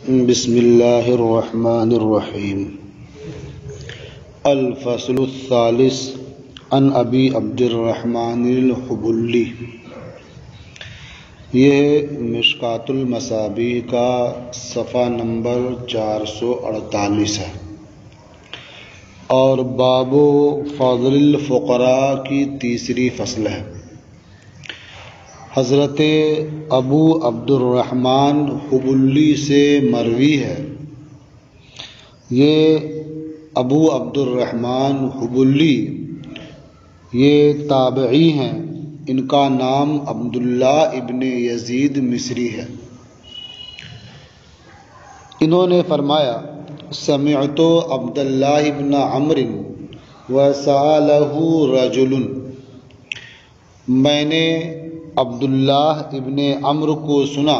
بسم اللہ الرحمن الرحیم۔ الفصل الثالث عن ابی عبد الرحمن الحبلی۔ یہ مشکات المصابیح کا صفحہ نمبر 448 ہے اور باب فضل الفقراء کی تیسری فصل ہے۔ حضرت ابو عبد الرحمن حبلی سے مروی ہے۔ یہ ابو عبد الرحمن حبلی یہ تابعی ہیں۔ ان کا نام عبداللہ ابن یزید مصری ہے۔ انہوں نے فرمایا سمعت عبداللہ ابن عمرو وسألہ رجل، میں نے عبداللہ ابن عمرو کو سنا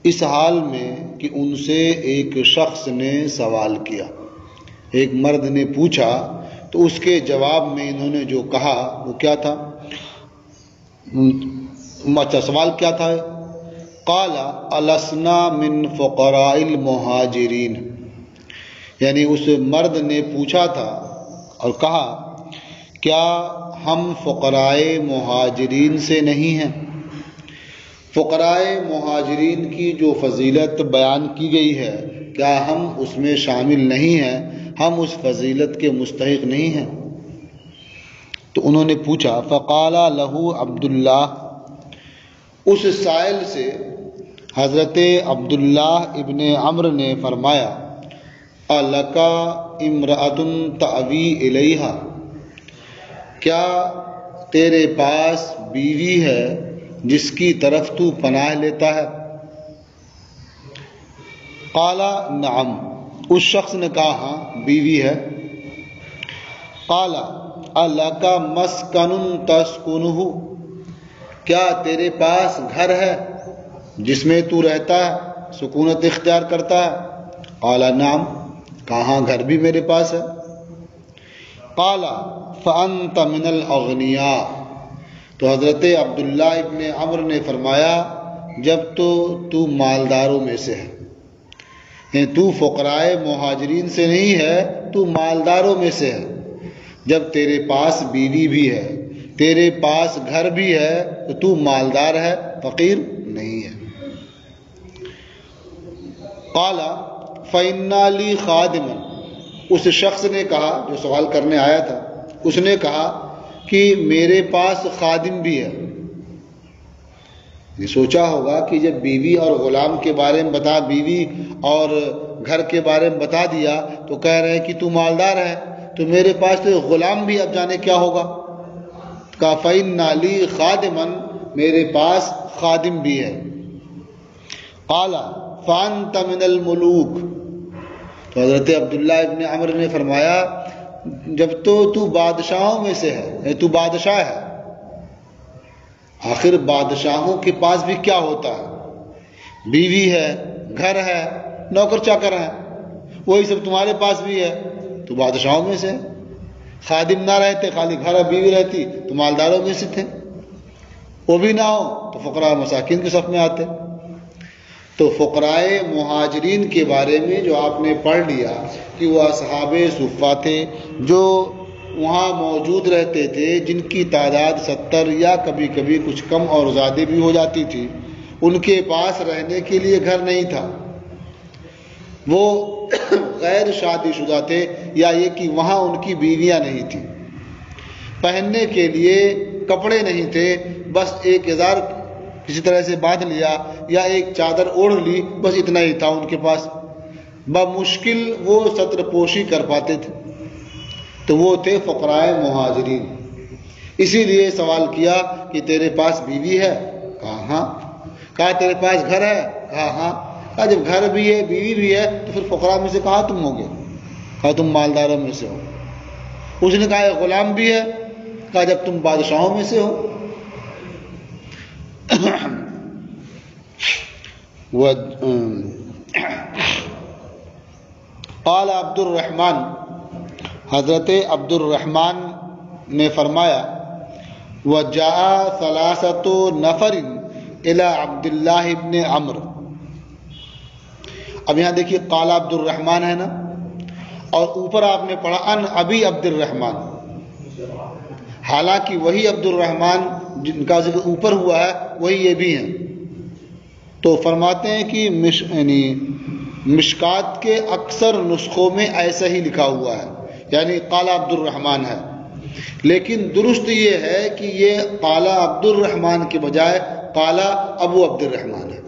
اس حال میں کہ ان سے ایک شخص نے سوال کیا، ایک مرد نے پوچھا تو اس کے جواب میں انہوں نے جو کہا وہ کیا تھا؟ اچھا سوال کیا تھا؟ قال السنا من فقراء المہاجرین، یعنی اس مرد نے پوچھا تھا اور کہا کیا ہم فقراء مہاجرین سے نہیں ہیں؟ فقراء مہاجرین کی جو فضیلت بیان کی گئی ہے کیا ہم اس میں شامل نہیں ہیں؟ ہم اس فضیلت کے مستحق نہیں ہیں؟ تو انہوں نے پوچھا فقال لہ عبداللہ، اس سائل سے حضرت عبداللہ ابن عمرو نے فرمایا الک امرأۃ تأوی الیہا، کیا تیرے پاس بیوی ہے جس کی طرف تو پناہ لیتا ہے؟ قال نعم، اس شخص نے کہا ہاں بیوی ہے۔ قال الک مسکن تسکنہ، کیا تیرے پاس گھر ہے جس میں تو رہتا ہے، سکونت اختیار کرتا ہے؟ قال نعم، کہاں گھر بھی میرے پاس ہے۔ قال فأنت من الاغنیاء، تو حضرت عبداللہ ابن عمرو نے فرمایا جب تو مالداروں میں سے ہے، یعنی تو فقراء مہاجرین سے نہیں ہے، تو مالداروں میں سے ہے۔ جب تیرے پاس بیوی بھی ہے، تیرے پاس گھر بھی ہے، تو تو مالدار ہے، فقیر نہیں ہے۔ قال فإن لی خادما، اس شخص نے کہا جو سوال کرنے آیا تھا، اس نے کہا کہ میرے پاس خادم بھی ہے۔ یہ سوچا ہوگا کہ جب بیوی اور غلام کے بارے میں بتا، بیوی اور گھر کے بارے میں بتا دیا تو کہہ رہے ہیں کہ تو مالدار ہے، تو میرے پاس تو غلام بھی، اب جانے کیا ہوگا۔ کہا فإن لی خادما، میرے پاس خادم بھی ہے۔ قال فأنت من الملوک، تو حضرت عبداللہ ابن عمرو نے فرمایا جب تو بادشاہوں میں سے ہے، تو بادشاہ ہے۔ آخر بادشاہوں کے پاس بھی کیا ہوتا ہے؟ بیوی ہے، گھر ہے، نوکر چاکر ہے، وہی سب تمہارے پاس بھی ہے، تو بادشاہوں میں سے۔ خادم نہ رہتے، خالی گھر اور بیوی رہتی تو مالداروں میں سے تھے، وہ بھی نہ ہو تو فقراء مساکین کے صف میں آتے۔ تو فقراء مہاجرین کے بارے میں جو آپ نے پڑھ لیا کہ وہ اصحاب صفہ تھے جو وہاں موجود رہتے تھے، جن کی تعداد 70 یا کبھی کبھی کچھ کم اور زیادہ بھی ہو جاتی تھی، ان کے پاس رہنے کے لیے گھر نہیں تھا، وہ غیر شادی شدہ تھے، یا یہ کہ وہاں ان کی بیویاں نہیں تھیں، پہننے کے لیے کپڑے نہیں تھے، بس ایک ازار کسی طرح سے باندھ لیا یا ایک چادر اوڑھ لی، بس اتنا ہی تھا ان کے پاس، بمشکل وہ ستر پوشی کر پاتے تھے، تو وہ تھے فقراء مہاجرین۔ اسی لیے سوال کیا کہ تیرے پاس بیوی ہے؟ کہا ہاں۔ کہا تیرے پاس گھر ہے؟ کہا ہاں۔ کہا جب گھر بھی ہے بیوی بھی ہے تو پھر فقراء میں سے کہاں تم ہوگے؟ کہا تم مالداروں میں سے ہو۔ اس نے کہا غلام بھی ہے؟ کہا جب تم بادشاہوں میں سے ہو۔ قال عبد الرحمن، حضرت عبد الرحمن نے فرمایا وجاء ثلاثة نفر الى عبداللہ ابن عمرو، اب یہاں دیکھیے قال عبد الرحمن ہے نا، اور اوپر آپ نے پڑھا ان ابی عبد الرحمن، حالانکہ وہی عبد الرحمن جن کا ذکر اوپر ہوا ہے وہی یہ بھی ہیں۔ تو فرماتے ہیں کہ مشکات کے اکثر نسخوں میں ایسا ہی لکھا ہوا ہے، یعنی قال عبد الرحمن ہے، لیکن درست یہ ہے کہ یہ قال عبد الرحمن کے بجائے قال ابو عبد الرحمن ہے۔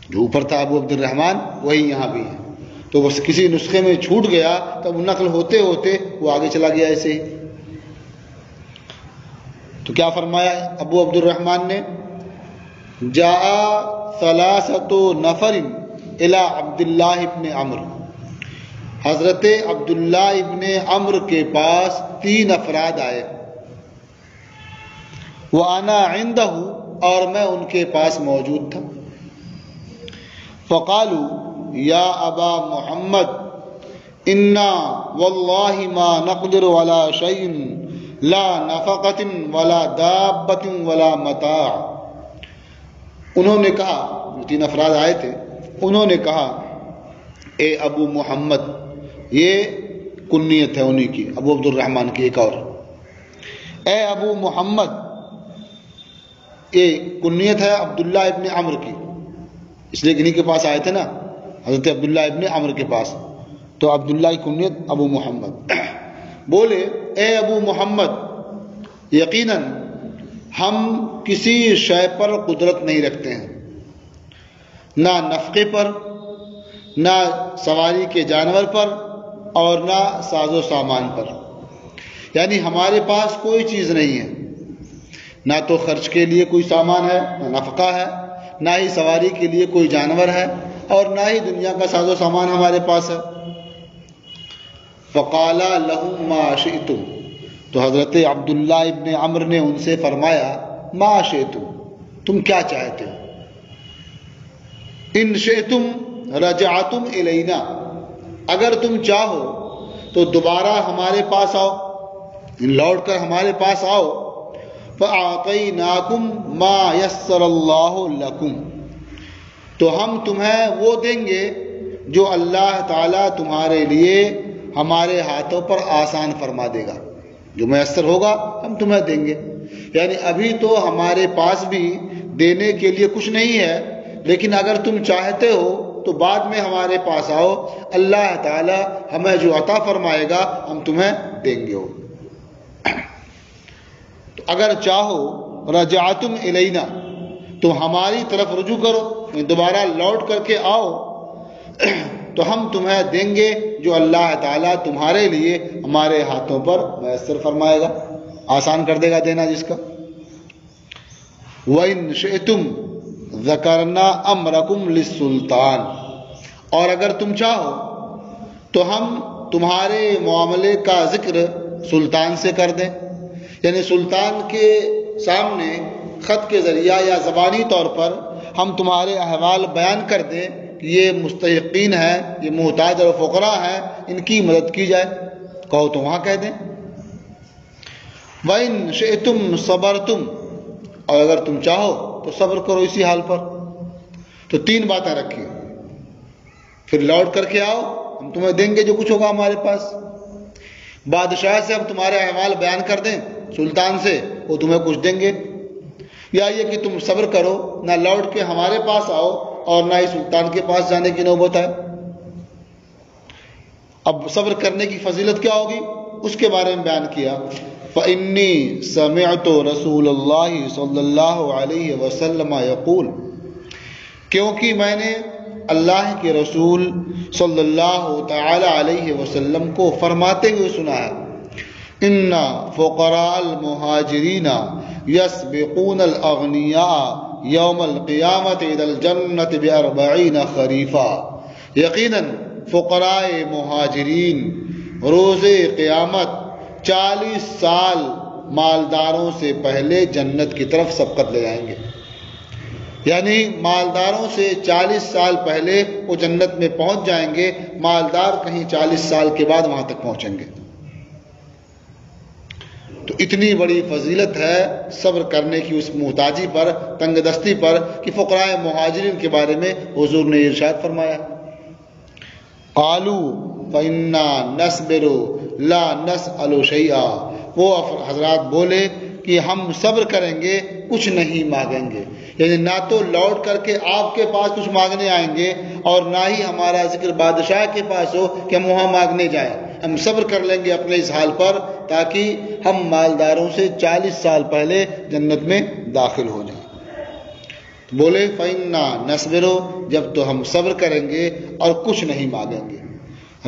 جو اوپر تھا ابو عبد الرحمن وہی یہاں بھی ہے، تو بس کسی نسخے میں چھوٹ گیا تب نقل ہوتے ہوتے وہ آگے چلا گیا ایسے ہی۔ تو کیا فرمایا ابو عبد الرحمن نے؟ جاء ثلاثۃ نفر الی عبداللہ ابن عمرو، حضرت عبداللہ ابن عمرو کے پاس 3 افراد آئے، وَأَنَا عِنْدَهُ، اور میں ان کے پاس موجود تھا۔ فَقَالُوا يَا أَبَا مُحَمَّدٍ إِنَّا وَاللَّهِ مَا نَقْدِرُ عَلَى شَيْءٍ لَا نَفَقَةٍ وَلَا دَابَّةٍ وَلَا مَتَاعٍ۔ انہوں نے کہا، 3 افراد آئے تھے، انہوں نے کہا اے ابو محمد، یہ کنیت ہے انہی کی، ابو عبد الرحمن کی ایک اور، اے ابو محمد، یہ کنیت ہے عبداللہ ابن عمرو کی، اس لیے انہی کے پاس آئے تھے نا حضرت عبداللہ ابن عمرو کے پاس، تو عبداللہ کی کنیت ابو محمد۔ بولے اے ابو محمد، یقیناً ہم کسی شے پر قدرت نہیں رکھتے ہیں، نہ نفقے پر، نہ سواری کے جانور پر، اور نہ ساز و سامان پر، یعنی ہمارے پاس کوئی چیز نہیں ہے، نہ تو خرچ کے لیے کوئی سامان ہے، نہ نفقہ ہے، نہ ہی سواری کے لیے کوئی جانور ہے، اور نہ ہی دنیا کا ساز و سامان ہمارے پاس ہے۔ فَقَالَ لَهُمْ مَا شِئْتُمْ، تو حضرت عبداللہ ابن عمرو نے ان سے فرمایا مَا شِئْتُمْ، تم کیا چاہتے ہو؟ ان شئتم رجعتم الینا، اگر تم چاہو تو دوبارہ ہمارے پاس آؤ، لوٹ کر ہمارے پاس آؤ، فَأَعْطَيْنَاكُمْ مَا يَسَّرَ اللَّهُ لَكُمْ، تو ہم تمہیں وہ دیں گے جو اللہ تعالیٰ تمہارے لیے ہمارے ہاتھوں پر آسان فرما دے گا، جو میسر ہوگا ہم تمہیں دیں گے۔ یعنی ابھی تو ہمارے پاس بھی دینے کے لیے کچھ نہیں ہے، لیکن اگر تم چاہتے ہو تو بعد میں ہمارے پاس آؤ، اللہ تعالی ہمیں جو عطا فرمائے گا ہم تمہیں دیں گے۔ تو اگر چاہو رجعتم الینا، تو ہماری طرف رجوع کرو، دوبارہ لوٹ کر کے آؤ، تو ہم تمہیں دیں گے جو اللہ تعالیٰ تمہارے لیے ہمارے ہاتھوں پر میسر فرمائے گا، آسان کر دے گا دینا جس کا۔ وَإِن شِئْتُمْ ذَكَرْنَا أَمْرَكُمْ لِلسُّلْطَانِ، اور اگر تم چاہو تو ہم تمہارے معاملے کا ذکر سلطان سے کر دیں، یعنی سلطان کے سامنے خط کے ذریعہ یا زبانی طور پر ہم تمہارے احوال بیان کر دیں کہ یہ مستحقین ہیں، یہ محتاج اور فقراء ہیں، ان کی مدد کی جائے، کہو تو وہاں کہہ دیں۔ وَإِن شِئْتُمْ صَبَرْتُمْ، اور اگر تم چاہو تو صبر کرو اسی حال پر۔ تو 3 باتیں رکھی، پھر لوٹ کر کے آؤ، ہم تمہیں دیں گے جو کچھ ہوگا ہمارے پاس، بادشاہ سے ہم تمہارے احوال بیان کر دیں، سلطان سے، وہ تمہیں کچھ دیں گے، یا یہ کہ تم صبر کرو، نہ لوٹ کے ہمارے پاس آؤ اور نہ ہی سلطان کے پاس جانے کی نوبت ہے۔ اب صبر کرنے کی فضیلت کیا ہوگی اس کے بارے میں بیان کیا۔ فَإِنِّي سَمِعْتُ رَسُولَ اللَّهِ صلی اللہ علیہ وسلم يقول، کیونکہ میں نے اللہ کے رسول صلی اللہ تعالی علیہ وسلم کو فرماتے ہوئے سنا ہے، ان فقراء المہاجرین یسبقون الاغنیاء یوم القیامت الى الجنت ب40 خریفا، یقیناً فقراء مہاجرین روز قیامت 40 سال مالداروں سے پہلے جنت کی طرف سبقت لے جائیں گے، یعنی مالداروں سے 40 سال پہلے وہ جنت میں پہنچ جائیں گے، مالدار کہیں 40 سال کے بعد وہاں تک پہنچیں گے۔ تو اتنی بڑی فضیلت ہے صبر کرنے کی اس محتاجی پر، تنگ دستی پر، کہ فقراء مہاجرین کے بارے میں حضور نے ارشاد فرمایا قالوا فإنا نصبر لا نسأل شيئا، وہ حضرات بولے کہ ہم صبر کریں گے، کچھ نہیں مانگیں گے، یعنی نہ تو لوٹ کر کے آپ کے پاس کچھ مانگنے آئیں گے اور نہ ہی ہمارا ذکر بادشاہ کے پاس ہو کہ ہم وہاں مانگنے جائیں، ہم صبر کر لیں گے اپنے اس حال پر تاکہ ہم مالداروں سے 40 سال پہلے جنت میں داخل ہو جائیں۔ بولے فَإِنَّا نَصْبِرُ، جب تو ہم صبر کریں گے اور کچھ نہیں مانگیں گے۔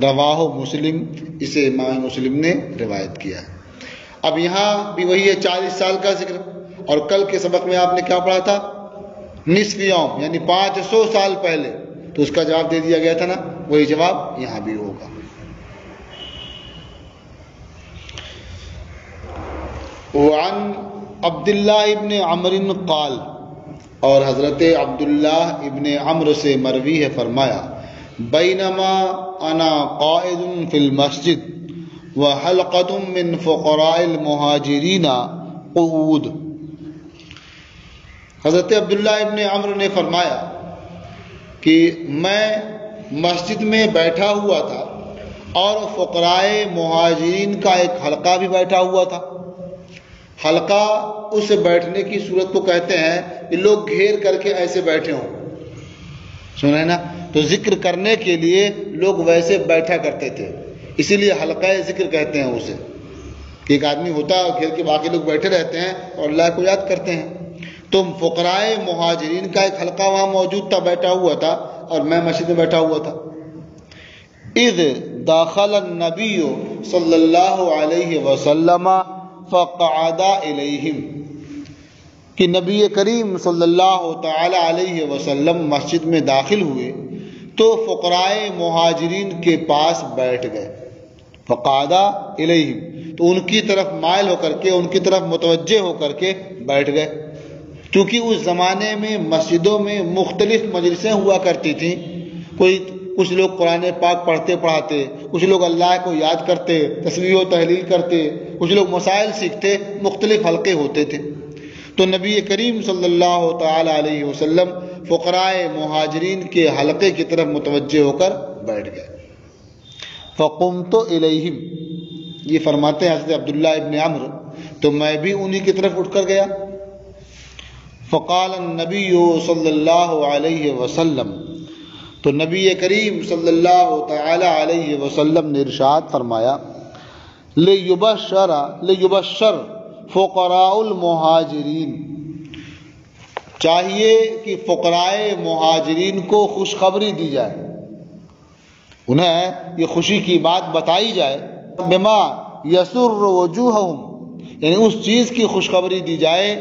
رواہ مسلم، اسے امام مسلم نے روایت کیا ہے۔ اب یہاں بھی وہی ہے 40 سال کا ذکر، اور کل کے سبق میں آپ نے کیا پڑھا تھا؟ نصف یوم، یعنی 500 سال پہلے، تو اس کا جواب دے دیا گیا تھا نا، وہی جواب یہاں بھی ہوگا۔ وعن عبداللہ ابن عمرو قال، اور حضرت عبداللہ ابن عمرو سے مروی ہے، فرمایا بینما انا قائد فی المسجد وحلقۃ من فقراء المہاجرین قعود۔ حضرت عبداللہ ابن عمرو نے فرمایا کہ میں مسجد میں بیٹھا ہوا تھا اور فقراء مہاجرین کا ایک حلقہ بھی بیٹھا ہوا تھا۔ حلقہ اس بیٹھنے کی صورت کو کہتے ہیں کہ لوگ گھیر کر کے ایسے بیٹھے ہوں، سنا ہے نا، تو ذکر کرنے کے لیے لوگ ویسے بیٹھا کرتے تھے، اسی لیے حلقہ ذکر کہتے ہیں اسے، کہ ایک آدمی ہوتا ہے گھیر کے باقی لوگ بیٹھے رہتے ہیں اور اللہ کو یاد کرتے ہیں۔ تو فقراء مہاجرین کا ایک حلقہ وہاں موجود تھا، بیٹھا ہوا تھا، اور میں مسجد میں بیٹھا ہوا تھا۔ اذ داخل النبی صلی اللہ علیہ وسلم فقعد الیہم، کہ نبی کریم صلی اللہ تعالی علیہ وسلم مسجد میں داخل ہوئے تو فقراء مہاجرین کے پاس بیٹھ گئے۔ فقعد الیہم، تو ان کی طرف مائل ہو کر کے، ان کی طرف متوجہ ہو کر کے بیٹھ گئے، کیونکہ اس زمانے میں مسجدوں میں مختلف مجلسیں ہوا کرتی تھیں، کچھ لوگ قرآن پاک پڑھتے پڑھاتے، کچھ لوگ اللہ کو یاد کرتے، تسبیح و تحلیل کرتے، کچھ لوگ مسائل سیکھتے، مختلف حلقے ہوتے تھے۔ تو نبی کریم صلی اللہ تعالی علیہ وسلم فقراء مہاجرین کے حلقے کی طرف متوجہ ہو کر بیٹھ گئے۔ فقمت الیہم، یہ فرماتے ہیں حضرت عبداللہ ابن عمرو، تو میں بھی انہی کی طرف اٹھ کر گیا۔ فقال النبی صلی اللہ علیہ وسلم، تو نبی کریم صلی اللہ تعالی علیہ وسلم نے ارشاد فرمایا لیبشر فقراء المہاجرین، چاہیے کہ فقراء مہاجرین کو خوشخبری دی جائے، انہیں یہ خوشی کی بات بتائی جائے، بما یسر وجوہہم، یعنی اس چیز کی خوشخبری دی جائے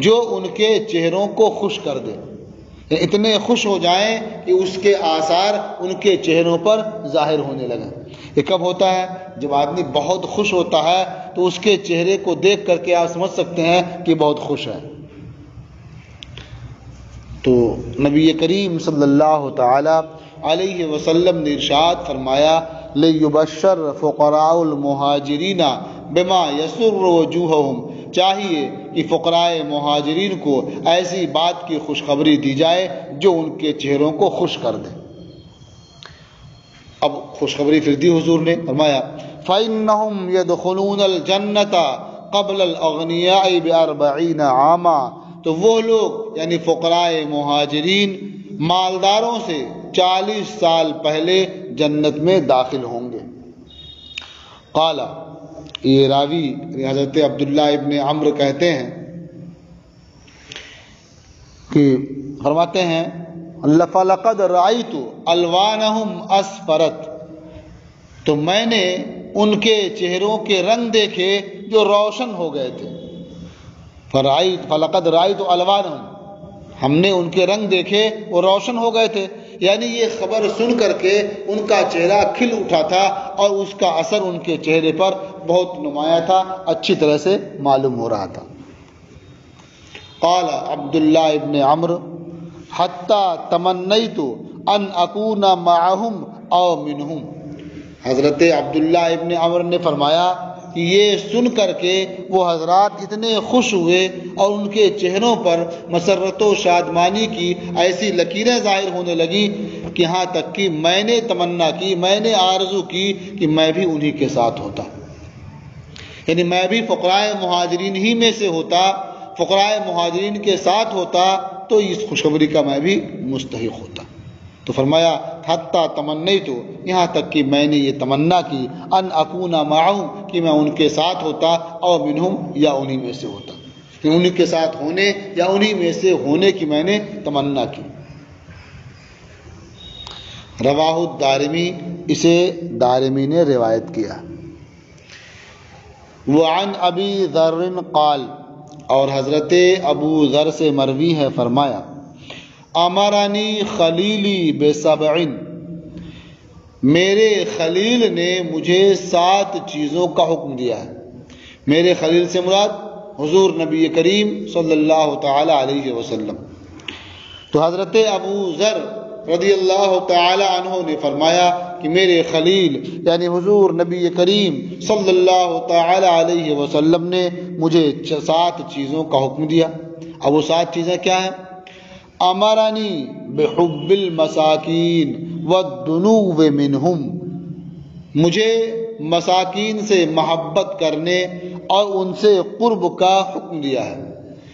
جو ان کے چہروں کو خوش کر دے، یعنی اتنے خوش ہو جائیں کہ اس کے آثار ان کے چہروں پر ظاہر ہونے لگیں۔ یہ کب ہوتا ہے؟ جب آدمی بہت خوش ہوتا ہے تو اس کے چہرے کو دیکھ کر کے آپ سمجھ سکتے ہیں کہ بہت خوش ہے۔ تو نبی کریم صلی اللہ تعالی علیہ وسلم نے ارشاد فرمایا لیبشر فقراء المہاجرین بما یسر وجوہہم، چاہیے کہ فقراء مہاجرین کو ایسی بات کی خوشخبری دی جائے جو ان کے چہروں کو خوش کر دے۔ اب خوشخبری پھر دی حضور نے، فرمایا فَإِنَّهُمْ يَدْخُلُونَ الْجَنَّةَ قَبْلَ الْأَغْنِيَاءِ ب40 عاما، تو وہ لوگ یعنی فقراء مہاجرین مالداروں سے 40 سال پہلے جنت میں داخل ہوں گے۔ قال، یہ راوی حضرت عبداللہ ابن عمرو کہتے ہیں کہ فرماتے ہیں فَلَقَدْ رَأَيْتُ أَلْوَانَهُمْ أَصْفَرَتْ، تو میں نے ان کے چہروں کے رنگ دیکھے جو روشن ہو گئے تھے۔ فَلَقَدْ رَأَيْتُ أَلْوَانَهُمْ، ہم نے ان کے رنگ دیکھے وہ روشن ہو گئے تھے، یعنی یہ خبر سن کر کے ان کا چہرہ کھل اٹھا تھا اور اس کا اثر ان کے چہرے پر بہت نمایاں تھا، اچھی طرح سے معلوم ہو رہا تھا۔ قال عبداللہ ابن عمرو حتی تمنیت ان اکون معہم او منہم، حضرت عبداللہ ابن عمرو نے فرمایا کہ یہ سن کر کے وہ حضرات اتنے خوش ہوئے اور ان کے چہروں پر مسرت و شادمانی کی ایسی لکیریں ظاہر ہونے لگی کہ یہاں تک کہ میں نے تمنا کی، میں نے آرزو کی کہ میں بھی انہی کے ساتھ ہوتا، یعنی میں بھی فقراء مہاجرین ہی میں سے ہوتا، فقراء مہاجرین کے ساتھ ہوتا تو اس خوشخبری کا میں بھی مستحق ہوتا۔ تو فرمایا حتیٰ تمنیت، یہاں تک کہ میں نے یہ تمنا کی، ان اکون معہم، کہ میں ان کے ساتھ ہوتا، اور منہم، یا انہی میں سے ہوتا، کہ انہی کے ساتھ ہونے یا انہی میں سے ہونے کی میں نے تمنا کی۔ رواہ الدارمی، اسے دارمی نے روایت کیا۔ وعن ابی ذر قال، اور حضرت ابو ذر سے مروی ہے، فرمایا امرانی خلیلی بسبع، میرے خلیل نے مجھے 7 چیزوں کا حکم دیا ہے۔ میرے خلیل سے مراد حضور نبی کریم صلی اللہ تعالی علیہ وسلم۔ تو حضرت ابو ذر رضی اللہ تعالی عنہ نے فرمایا کہ میرے خلیل یعنی حضور نبی کریم صلی اللہ تعالی علیہ وسلم نے مجھے 7 چیزوں کا حکم دیا۔ اب وہ 7 چیزیں کیا ہیں؟ امرانی بحب المساکین والدنو منہم، مجھے مساکین سے محبت کرنے اور ان سے قرب کا حکم دیا ہے،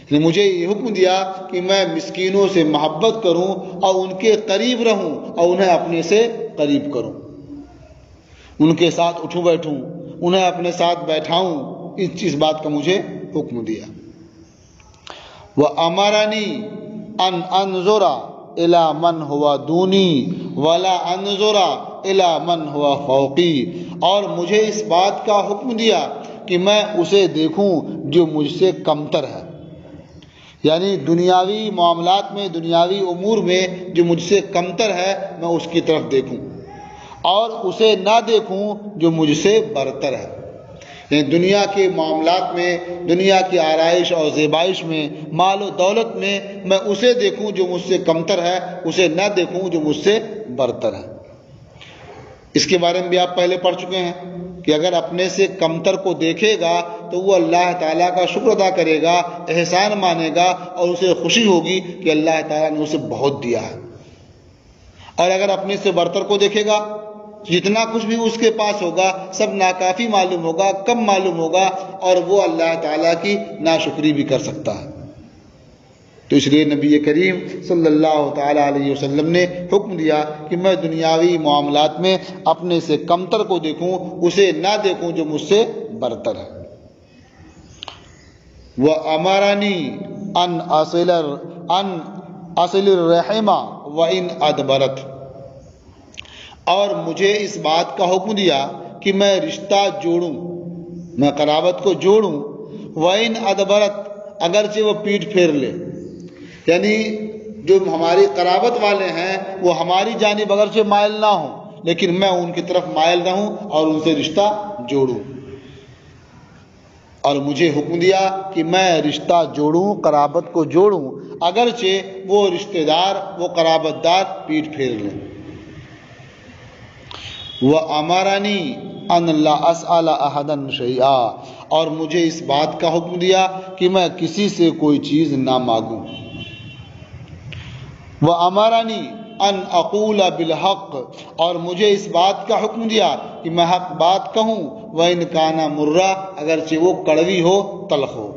یعنی مجھے یہ حکم دیا کہ میں مسکینوں سے محبت کروں اور ان کے قریب رہوں اور انہیں اپنے سے قریب کروں، ان کے ساتھ اٹھوں بیٹھوں، انہیں اپنے ساتھ بیٹھاؤں، اس بات کا مجھے حکم دیا۔ وَأَمَرَنِي أَنْ أَنظُرَ إِلَى مَنْ هُوَ دُونِي وَلَا أَنظُرَ إِلَى مَنْ هُوَ فَوْقِي، اور مجھے اس بات کا حکم دیا کہ میں اسے دیکھوں جو مجھ سے کمتر ہے، یعنی دنیاوی معاملات میں، دنیاوی امور میں جو مجھ سے کمتر ہے میں اس کی طرف دیکھوں، اور اسے نہ دیکھوں جو مجھ سے برتر ہے، یعنی دنیا کے معاملات میں، دنیا کی آرائش اور زیبائش میں، مال و دولت میں میں اسے دیکھوں جو مجھ سے کمتر ہے، اسے نہ دیکھوں جو مجھ سے برتر ہے۔ اس کے بارے میں بھی آپ پہلے پڑھ چکے ہیں کہ اگر اپنے سے کمتر کو دیکھے گا تو وہ اللہ تعالیٰ کا شکر ادا کرے گا، احسان مانے گا، اور اسے خوشی ہوگی کہ اللہ تعالیٰ نے اسے بہت دیا ہے۔ اور اگر اپنے سے برتر کو دیکھے گا، جتنا کچھ بھی اس کے پاس ہوگا سب ناکافی معلوم ہوگا، کم معلوم ہوگا، اور وہ اللہ تعالیٰ کی ناشکری بھی کر سکتا ہے۔ تو اس لیے نبی کریم صلی اللہ تعالی علیہ وسلم نے حکم دیا کہ میں دنیاوی معاملات میں اپنے سے کمتر کو دیکھوں، اسے نہ دیکھوں جو مجھ سے برتر ہے۔ وَأَمَرَنِي أَنْ أَصِلَ الرَّحِمَ وَإِنْ أَدْبَرَتْ، اور مجھے اس بات کا حکم دیا کہ میں رشتہ جوڑوں، میں قرابت کو جوڑوں، وَإِنْ أَدْبَرَتْ، اگرچہ وہ پیٹھ پھیر لے، یعنی جو ہماری قرابت والے ہیں وہ ہماری جانب اگرچہ مائل نہ ہوں لیکن میں ان کی طرف مائل رہوں اور ان سے رشتہ جوڑوں۔ اور مجھے حکم دیا کہ میں رشتہ جوڑوں، قرابت کو جوڑوں، اگرچہ وہ رشتہ دار، وہ قرابت دار پیٹھ پھیر لیں۔ وَأَمَرَنِي أَنْ لَا أَسْأَلَ أَحَدًا شَيْئًا، اور مجھے اس بات کا حکم دیا کہ میں کسی سے کوئی چیز نہ مانگوں۔ وَأَمَرَنِي أَنْ أَقُولَ بِالْحَقِّ، اور مجھے اس بات کا حکم دیا کہ میں حق بات کہوں، وَإِنْ كَانَ مُرًّا، اگرچہ وہ کڑوی ہو، تلخ ہو۔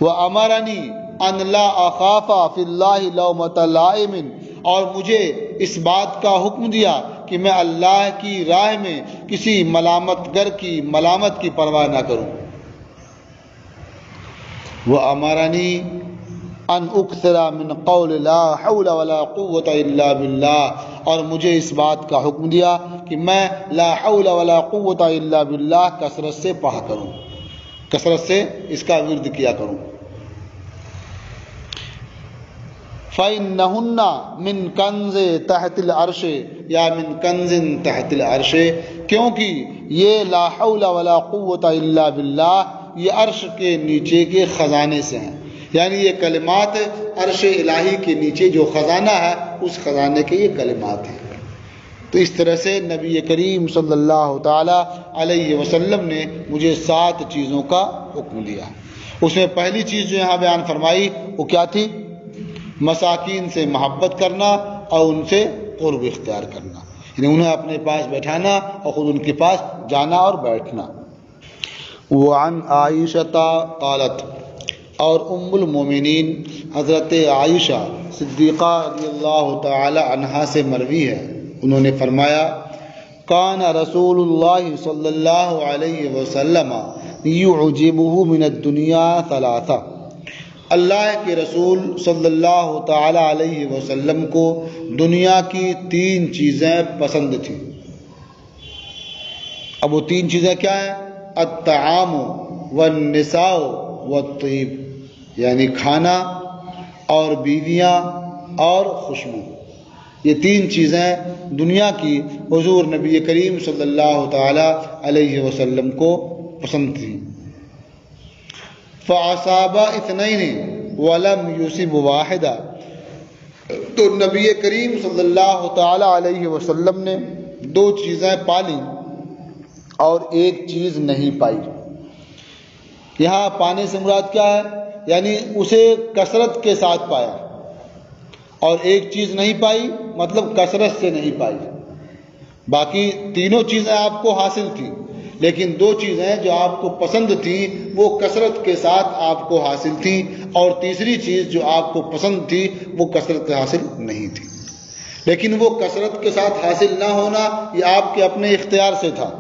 وَأَمَرَنِي أَنْ لَا أَخَافَ فِي اللَّهِ لَوْمَةَ لَائِمٍ، اور مجھے اس بات کا حکم دیا کہ میں اللہ کی راہ میں کسی ملامت گر کی ملامت کی پرواہ نہ کروں۔ وَأَمَرَنِي أَنْ أُكْثِرَ مِنْ قَوْلِ لَا حَوْلَ وَلَا قُوَّةَ إِلَّا بِاللَّهِ، اور مجھے اس بات کا حکم دیا کہ میں لا حول ولا قوة إلا باللہ کثرت سے پڑھا کروں، کثرت سے اس کا ورد کیا کروں۔ فَإِنَّهُنَّ مِنْ كَنْزٍ تَحْتِ الْعَرْشِ یا مِنْ كَنْزٍ تَحْتِ الْعَرْشِ، کیونکہ یہ لا حول ولا قوة إلا باللہ یہ عرش کے نیچے کے خزانے سے ہیں، یعنی یہ کلمات عرش الہی کے نیچے جو خزانہ ہے اس خزانے کے یہ کلمات ہیں۔ تو اس طرح سے نبی کریم صلی اللہ تعالی علیہ وسلم نے مجھے 7 چیزوں کا حکم دیا۔ اس میں پہلی چیز جو یہاں بیان فرمائی وہ کیا تھی؟ مساکین سے محبت کرنا اور ان سے قرب اختیار کرنا، یعنی انہیں اپنے پاس بیٹھانا اور خود ان کے پاس جانا اور بیٹھنا۔ وعن عائشہ قالت، اور ام المومنین حضرت عائشہ صدیقہ رضی اللہ تعالی عنہا سے مروی ہے، انہوں نے فرمایا کان رسول اللہ صلی اللہ علیہ وسلم یعجبہ من الدنیا 3، اللہ کے رسول صلی اللہ تعالی علیہ وسلم کو دنیا کی 3 چیزیں پسند تھیں۔ اب وہ 3 چیزیں کیا ہیں؟ الطعام والنساء والطیب، یعنی کھانا اور بیویاں اور خوشبو، یہ 3 چیزیں دنیا کی حضور نبی کریم صلی اللہ تعالی علیہ وسلم کو پسند تھیں۔ فَأَصَابَ 2 وَلَمْ يُصِبْ وَاحِدًا، تو نبی کریم صلی اللہ تعالی علیہ وسلم نے 2 چیزیں پالیں اور 1 چیز نہیں پائی۔ یہاں پانے سے مراد کیا ہے؟ یعنی اسے کثرت کے ساتھ پایا، اور 1 چیز نہیں پائی مطلب کثرت سے نہیں پائی۔ باقی تینوں چیزیں آپ کو حاصل تھیں، لیکن 2 چیزیں جو آپ کو پسند تھیں وہ کثرت کے ساتھ آپ کو حاصل تھیں، اور تیسری چیز جو آپ کو پسند تھی وہ کثرت سے حاصل نہیں تھی۔ لیکن وہ کثرت کے ساتھ حاصل نہ ہونا یہ آپ کے اپنے اختیار سے تھا،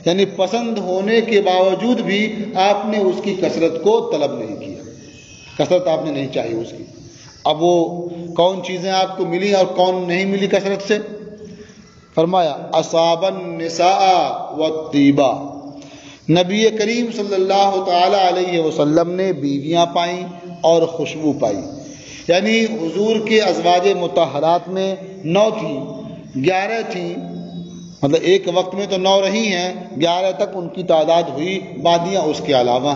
یعنی پسند ہونے کے باوجود بھی آپ نے اس کی کثرت کو طلب نہیں کیا، کثرت آپ نے نہیں چاہی اس کی۔ اب وہ کون چیزیں آپ کو ملی اور کون نہیں ملی کثرت سے؟ فرمایا اصاب النساء والطیبہ، نبی کریم صلی اللہ تعالی علیہ وسلم نے بیویاں پائیں اور خوشبو پائی، یعنی حضور کے ازواج مطہرات میں 9 تھیں، 11 تھیں، مطلب ایک وقت میں تو 9 رہی ہیں، 11 تک ان کی تعداد ہوئی، بعدیاں اس کے علاوہ۔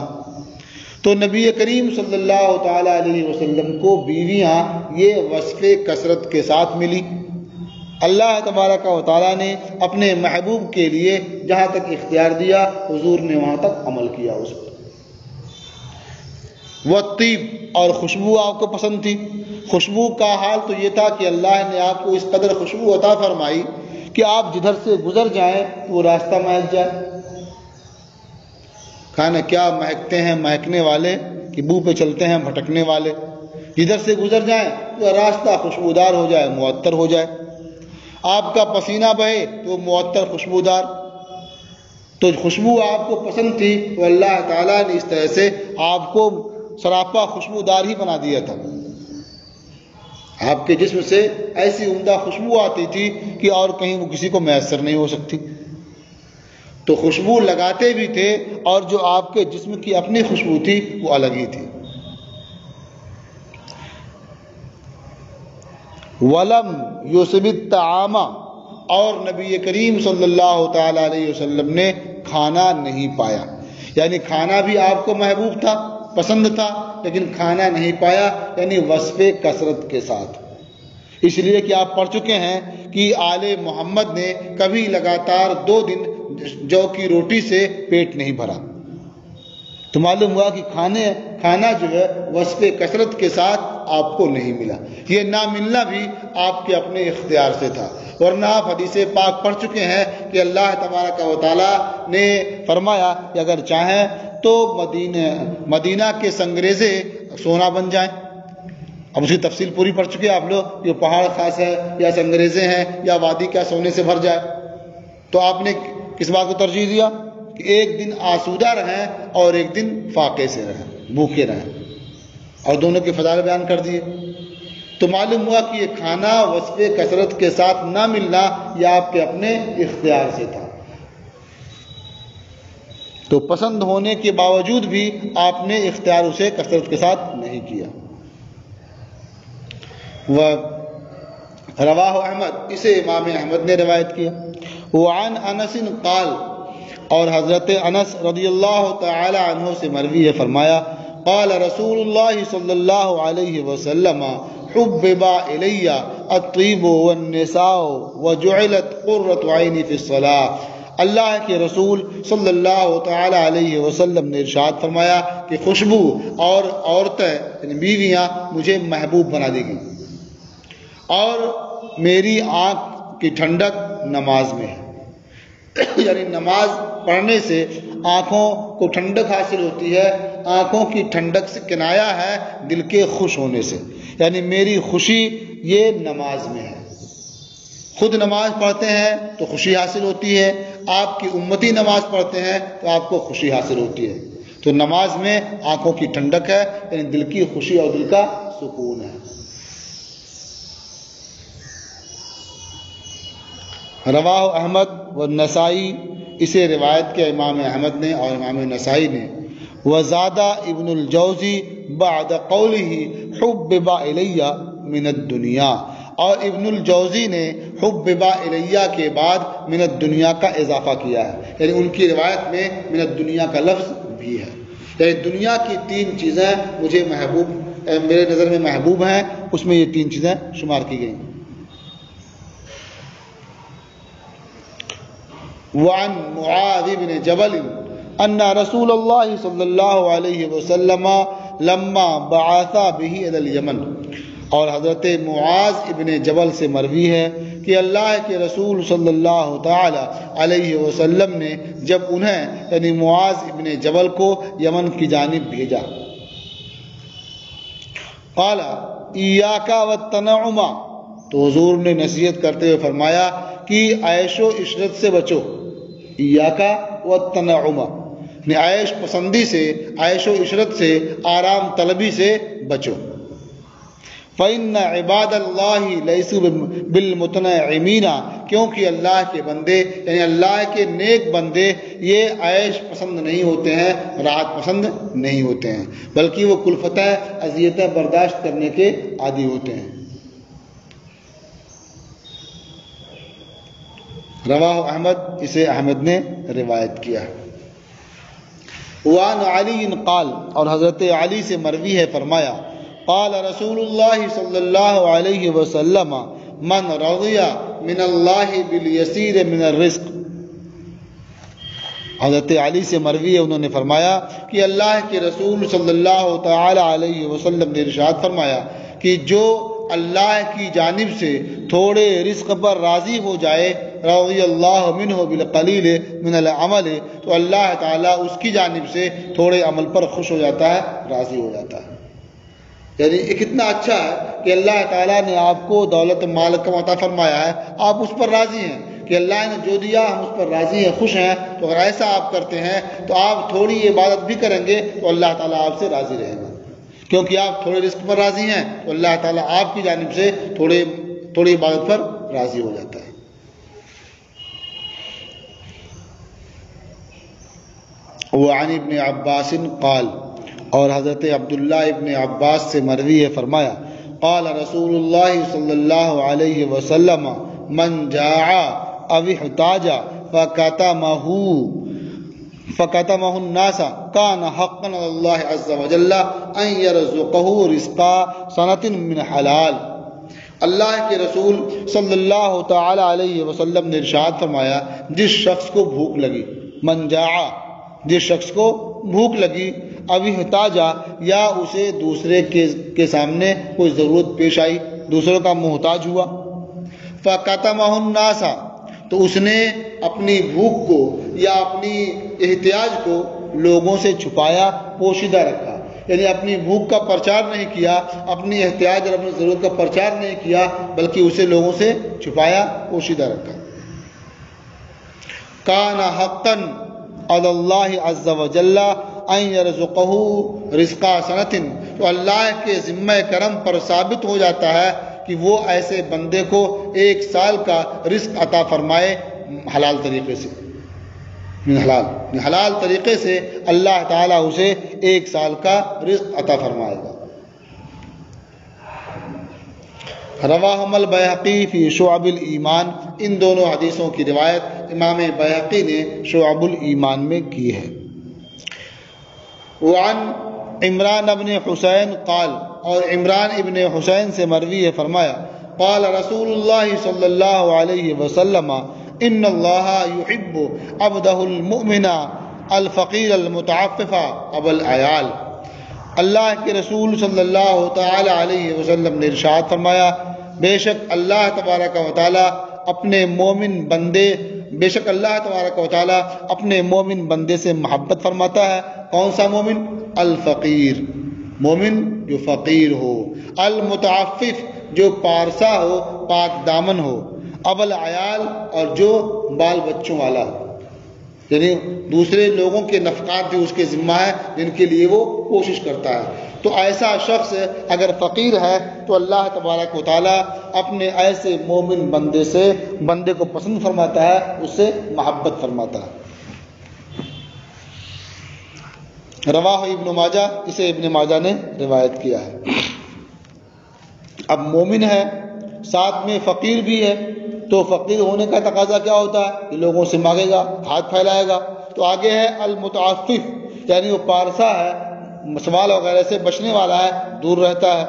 تو نبی کریم صلی اللہ تعالی علیہ وسلم کو بیویاں یہ وصف کثرت کے ساتھ ملی۔ اللہ تبارک و تعالیٰ نے اپنے محبوب کے لیے جہاں تک اختیار دیا حضور نے وہاں تک عمل کیا اس پر۔ والطیب، اور خوشبو آپ کو پسند تھی۔ خوشبو کا حال تو یہ تھا کہ اللہ نے آپ کو اس قدر خوشبو عطا فرمائی کہ آپ جدھر سے گزر جائیں وہ راستہ مہک جائے۔ کھانا کیا مہکتے ہیں مہکنے والے کہ بو پہ چلتے ہیں بھٹکنے والے، جدھر سے گزر جائیں تو راستہ خوشبودار ہو جائے، معطر ہو جائے۔ آپ کا پسینہ بہے تو معطر خوشبودار، تو خوشبو آپ کو پسند تھی تو اللہ تعالیٰ نے اس طرح سے آپ کو سراپا خوشبودار ہی بنا دیا تھا۔ آپ کے جسم سے ایسی عمدہ خوشبو آتی تھی کہ اور کہیں وہ کسی کو میسر نہیں ہو سکتی۔ تو خوشبو لگاتے بھی تھے اور جو آپ کے جسم کی اپنی خوشبو تھی وہ الگ ہی تھی۔ وَلَمْ يُصِبِ الطَّعَامَ، اور نبی کریم صلی اللہ تعالی علیہ وسلم نے کھانا نہیں پایا، یعنی کھانا بھی آپ کو محبوب تھا، پسند تھا، لیکن کھانا نہیں پایا، یعنی وصف کثرت کے ساتھ۔ اس لیے کہ آپ پڑھ چکے ہیں کہ آل محمد نے کبھی لگاتار 2 دن جو کی روٹی سے پیٹ نہیں بھرا۔ تو معلوم ہوا کہ کھانا جو ہے وصف کثرت کے ساتھ آپ کو نہیں ملا، یہ نہ ملنا بھی آپ کے اپنے اختیار سے تھا، ورنہ آپ حدیث پاک پڑھ چکے ہیں کہ اللہ تبارک و تعالیٰ نے فرمایا کہ اگر چاہیں تو مدینہ کے سنگریزے سونا بن جائیں۔ اب اس کی تفصیل پوری پڑھ چکے آپ لوگ، یہ پہاڑ خاص ہے یا سنگریزے ہیں یا وادی کیا سونے سے بھر جائے۔ تو آپ نے کس بات کو ترجیح دیا کہ 1 دن آسودہ رہیں اور 1 دن فاقے سے رہیں، بھوکے رہیں، اور دونوں کے فضائل بیان کر دیے۔ تو معلوم ہوا کہ یہ کھانا وصف کثرت کے ساتھ نہ ملنا یہ آپ کے اپنے اختیار سے تھا۔ تو پسند ہونے کے باوجود بھی آپ نے اختیار اسے کثرت کے ساتھ نہیں کیا۔ رواہ احمد، اسے امام احمد نے روایت کیا۔ وعن انس قال، اور حضرت انس رضی اللہ تعالی عنہ سے مروی ہے، فرمایا قال رسول اللہ صلی اللہ علیہ وسلم حبب الی الطیب والنساء وجعلت قرۃ عینی فی الصلاۃ۔ اللہ کے رسول صلی اللہ تعالی علیہ وسلم نے ارشاد فرمایا کہ خوشبو اور عورتیں یعنی بیویاں مجھے محبوب بنا دی گئی، اور میری آنکھ کی ٹھنڈک نماز میں ہے۔ یعنی نماز پڑھنے سے آنکھوں کو ٹھنڈک حاصل ہوتی ہے۔ آنکھوں کی ٹھنڈک سے کنایا ہے دل کے خوش ہونے سے، یعنی میری خوشی یہ نماز میں ہے۔ خود نماز پڑھتے ہیں تو خوشی حاصل ہوتی ہے، آپ کی امتی نماز پڑھتے ہیں تو آپ کو خوشی حاصل ہوتی ہے۔ تو نماز میں آنکھوں کی ٹھنڈک ہے، یعنی دل کی خوشی اور دل کا سکون ہے۔ رواہ احمد والنسائی، اسے روایت کیا امام احمد نے اور امام نسائی نے۔ وزادہ ابن الجوزی بعد قوله حبب الی من الدنیا، اور ابن الجوزی نے حبب الیہ کے بعد من الدنیا کا اضافہ کیا ہے، یعنی ان کی روایت میں من الدنیا کا لفظ بھی ہے، یعنی دنیا کی 3 چیزیں مجھے محبوب، میرے نظر میں محبوب ہیں، اس میں یہ 3 چیزیں شمار کی گئی۔ وعن معاذ بن جبل ان رسول اللہ صلی اللہ علیہ وسلم لما بعث به الى الیمن، اور حضرت معاذ ابن جبل سے مروی ہے کہ اللہ کے رسول صلی اللہ تعالی علیہ وسلم نے جب انہیں یعنی معاذ ابن جبل کو یمن کی جانب بھیجا، قال ایاک والتنعم، تو حضور نے نصیحت کرتے ہوئے فرمایا کہ عیش و عشرت سے بچو، ایاک والتنعم، عیش پسندی سے، عیش و عشرت سے، آرام طلبی سے بچو۔ فَإِنَّ عِبَادَ اللَّهِ لَيْسُوا بِالْمُتَنَعِمِينَ، کیونکہ اللہ کے بندے یعنی اللہ کے نیک بندے یہ عیش پسند نہیں ہوتے ہیں، راحت پسند نہیں ہوتے ہیں، بلکہ وہ کلفتیں اذیتیں برداشت کرنے کے عادی ہوتے ہیں۔ رواہ احمد، اسے احمد نے روایت کیا۔ وعن علی قال، اور حضرت علی سے مروی ہے فرمایا قال رسول اللہ صلی اللہ علیہ وسلم من رضی من اللہ بالیسیر من الرزق، حضرت علی سے مروی ہے، انہوں نے فرمایا کہ اللہ کے رسول صلی اللہ تعالی علیہ وسلم نے ارشاد فرمایا کہ جو اللہ کی جانب سے تھوڑے رزق پر راضی ہو جائے، رضی اللہ منہ بالقلیل من العمل، تو اللہ تعالیٰ اس کی جانب سے تھوڑے عمل پر خوش ہو جاتا ہے، راضی ہو جاتا ہے۔ یعنی یہ کتنا اچھا ہے کہ اللہ تعالیٰ نے آپ کو دولت مال کا عطا فرمایا ہے، آپ اس پر راضی ہیں کہ اللہ نے جو دیا ہم اس پر راضی ہیں، خوش ہیں۔ تو اگر ایسا آپ کرتے ہیں تو آپ تھوڑی عبادت بھی کریں گے تو اللہ تعالیٰ آپ سے راضی رہے گا، کیونکہ آپ تھوڑے رزق پر راضی ہیں تو اللہ تعالیٰ آپ کی جانب سے تھوڑی عبادت پر راضی ہو جاتا ہے۔ وعن ابن عباس قال، اور حضرت عبداللہ ابن عباس سے مروی ہے فرمایا قال رسول اللہ صلی اللہ علیہ وسلم من جاع او احتاج فکتمہ الناس کان حقا علی اللہ عز وجل ان یرزقہ رزقا سنۃ من حلال۔ اللہ کے رسول صلی اللہ تعالی علیہ وسلم نے ارشاد فرمایا جس شخص کو بھوک لگی، من جاع، جس شخص کو بھوک لگی، ابھی احتاجا، یا اسے دوسرے کے سامنے کوئی ضرورت پیش آئی، دوسروں کا محتاج ہوا، فَقَتَمَهُ النَّاسَ، تو اس نے اپنی بھوک کو یا اپنی احتیاج کو لوگوں سے چھپایا، پوشیدہ رکھا، یعنی اپنی بھوک کا پرچار نہیں کیا، اپنی احتیاج اور اپنی ضرورت کا پرچار نہیں کیا، بلکہ اسے لوگوں سے چھپایا، پوشیدہ رکھا۔ کان حقا علی اللہ عز وجل ان یرزقہ رزقا سنۃ، تو اللہ کے ذمہ کرم پر ثابت ہو جاتا ہے کہ وہ ایسے بندے کو 1 سال کا رزق عطا فرمائے، حلال طریقے سے، حلال طریقے سے اللہ تعالیٰ اسے 1 سال کا رزق عطا فرمائے گا۔ رواہم البیہقی فی شعب الایمان، ان دونوں حدیثوں کی روایت امام بیہقی نے شعب الایمان میں کی ہے۔ وعن عمران ابن حسین قال، اور عمران ابن حسین سے مروی ہے فرمایا قال رسول اللہ صلی اللہ علیہ وسلم ان اللہ یحب عبدہ المؤمن الفقیر المتعفف ابا العیال۔ اللہ کے رسول صلی اللہ تعالی علیہ وسلم نے ارشاد فرمایا، بے شک اللہ تبارک و تعالی اپنے مومن بندے اپنے مومن بندے سے محبت فرماتا ہے۔ کون سا مومن؟ الفقیر، مومن جو فقیر ہو، المتعفف جو پارسا ہو، پاک دامن ہو، ابا العیال اور جو بال بچوں والا ہو، یعنی دوسرے لوگوں کے نفقات جو اس کے ذمہ ہے جن کے لیے وہ کوشش کرتا ہے۔ تو ایسا شخص اگر فقیر ہے تو اللہ تبارک و تعالیٰ اپنے ایسے مومن بندے کو پسند فرماتا ہے، اس سے محبت فرماتا ہے۔ رواہ ابن ماجہ، اسے ابن ماجہ نے روایت کیا ہے۔ اب مومن ہے ساتھ میں فقیر بھی ہے، تو فقیر ہونے کا تقاضا کیا ہوتا ہے کہ لوگوں سے مانگے گا، ہاتھ پھیلائے گا۔ تو آگے ہے المتعفف، یعنی وہ پارسا ہے، سوال وغیرہ سے بچنے والا ہے، دور رہتا ہے۔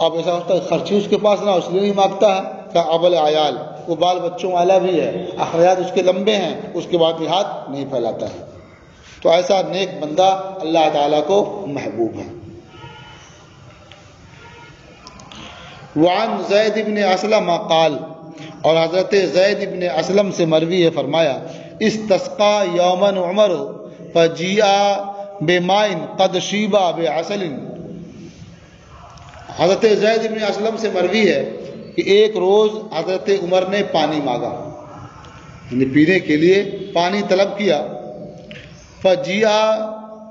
اب ایسا ہوتا ہے خرچی اس کے پاس نہ، اس لیے نہیں مانگتا ہے۔ کہ ابا العیال، وہ بال بچوں والا بھی ہے، اخراجات اس کے لمبے ہیں، اس کے بعد بھی ہاتھ نہیں پھیلاتا ہے۔ تو ایسا نیک بندہ اللہ تعالیٰ کو محبوب ہے۔ وعن زید بن اسلم قال، اور حضرت زید بن اسلم سے مروی ہے، فرمایا استسقا یوما عمر فجیء بماء قد شیب بعسل۔ حضرت زید بن اسلم سے مروی ہے کہ ایک روز حضرت عمر نے پانی مانگا، یعنی پینے کے لیے پانی طلب کیا۔ فجیء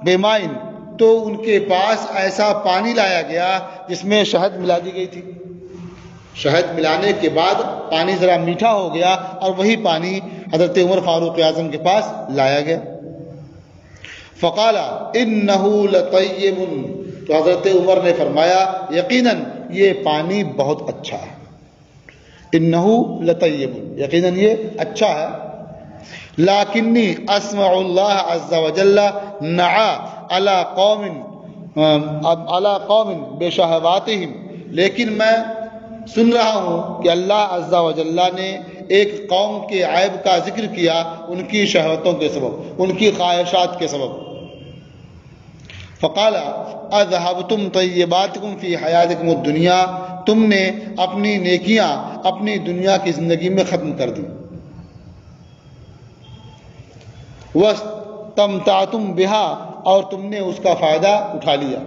بماء، تو ان کے پاس ایسا پانی لایا گیا جس میں شہد ملا دی گئی تھی۔ شہد ملانے کے بعد پانی ذرا میٹھا ہو گیا، اور وہی پانی حضرت عمر فاروق اعظم کے پاس لایا گیا۔ فقال انہ لطیب، تو حضرت عمر نے فرمایا یقیناً یہ پانی بہت اچھا ہے۔ انہ لطیب، یقیناً یہ اچھا ہے۔ لیکنی اسمع اللہ عز وجل نعا علی قوم بشہواتہم، لیکن میں سن رہا ہوں کہ اللہ عز و جل نے ایک قوم کے عیب کا ذکر کیا ان کی شہوتوں کے سبب، ان کی خواہشات کے سبب۔ فقال اذهبتم طیباتکم فی حیاتکم الدنیا، تم نے اپنی نیکیاں اپنی دنیا کی زندگی میں ختم کر دی۔ واستمتعتم بها، اور تم نے اس کا فائدہ اٹھا لیا۔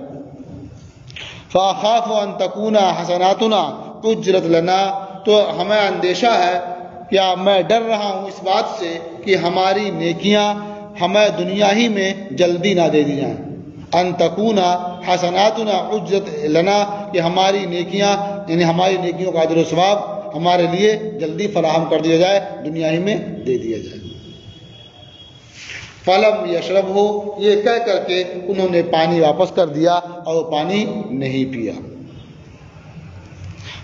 فاخاف ان تکون حسناتنا اجرت لنا، تو ہمیں اندیشہ ہے، کیا میں ڈر رہا ہوں اس بات سے کہ ہماری نیکیاں ہمیں دنیا ہی میں جلدی نہ دے دی جائیں۔ ان تکون حسناتنا اجرت لنا، کہ ہماری نیکیاں یعنی ہماری نیکیوں کا اجر و ثواب ہمارے لیے جلدی فراہم کر دیا جائے، دنیا ہی میں دے دیا جائے۔ فلم یشرب ہو، یہ کہہ کر کے انہوں نے پانی واپس کر دیا اور وہ پانی نہیں پیا۔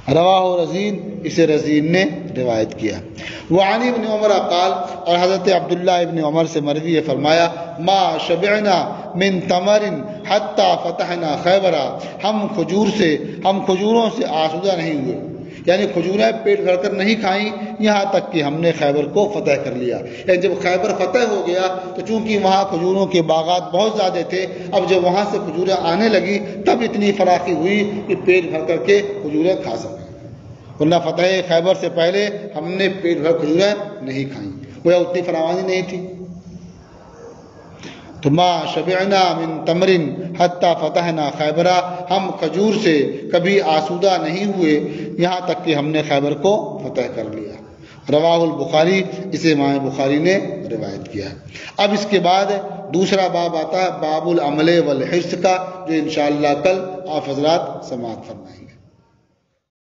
رواہ رزین، اسے رزین نے روایت کیا۔ وعن ابن عمر قال، اور حضرت عبداللہ ابن عمر سے مروی ہے، فرمایا ما شبعنا من تمر حتی فتحنا خیبرا، ہم کھجوروں سے آسودہ نہیں ہوئے، یعنی کھجوریں پیٹ بھر کر نہیں کھائیں یہاں تک کہ ہم نے خیبر کو فتح کر لیا۔ یعنی جب خیبر فتح ہو گیا تو چونکہ وہاں کھجوروں کے باغات بہت زیادہ تھے، اب جب وہاں سے کھجوریں آنے لگی تب اتنی فراخی ہوئی کہ پیٹ بھر کر کے کھجوریں کھا سکیں، ورنہ فتح خیبر سے پہلے ہم نے پیٹ بھر کھجوریں نہیں کھائیں، وہ اتنی فراوانی نہیں تھی۔ تو ما شبعنا من تمر حتی فتحنا خیبرا، ہم کھجور سے کبھی آسودہ نہیں ہوئے یہاں تک کہ ہم نے خیبر کو فتح کر لیا۔ رواہ البخاری، اسے امام بخاری نے روایت کیا۔ اب اس کے بعد دوسرا باب آتا ہے باب العمل والحرص کا، جو انشاءاللہ کل آپ حضرات سماعت فرمائیں گے۔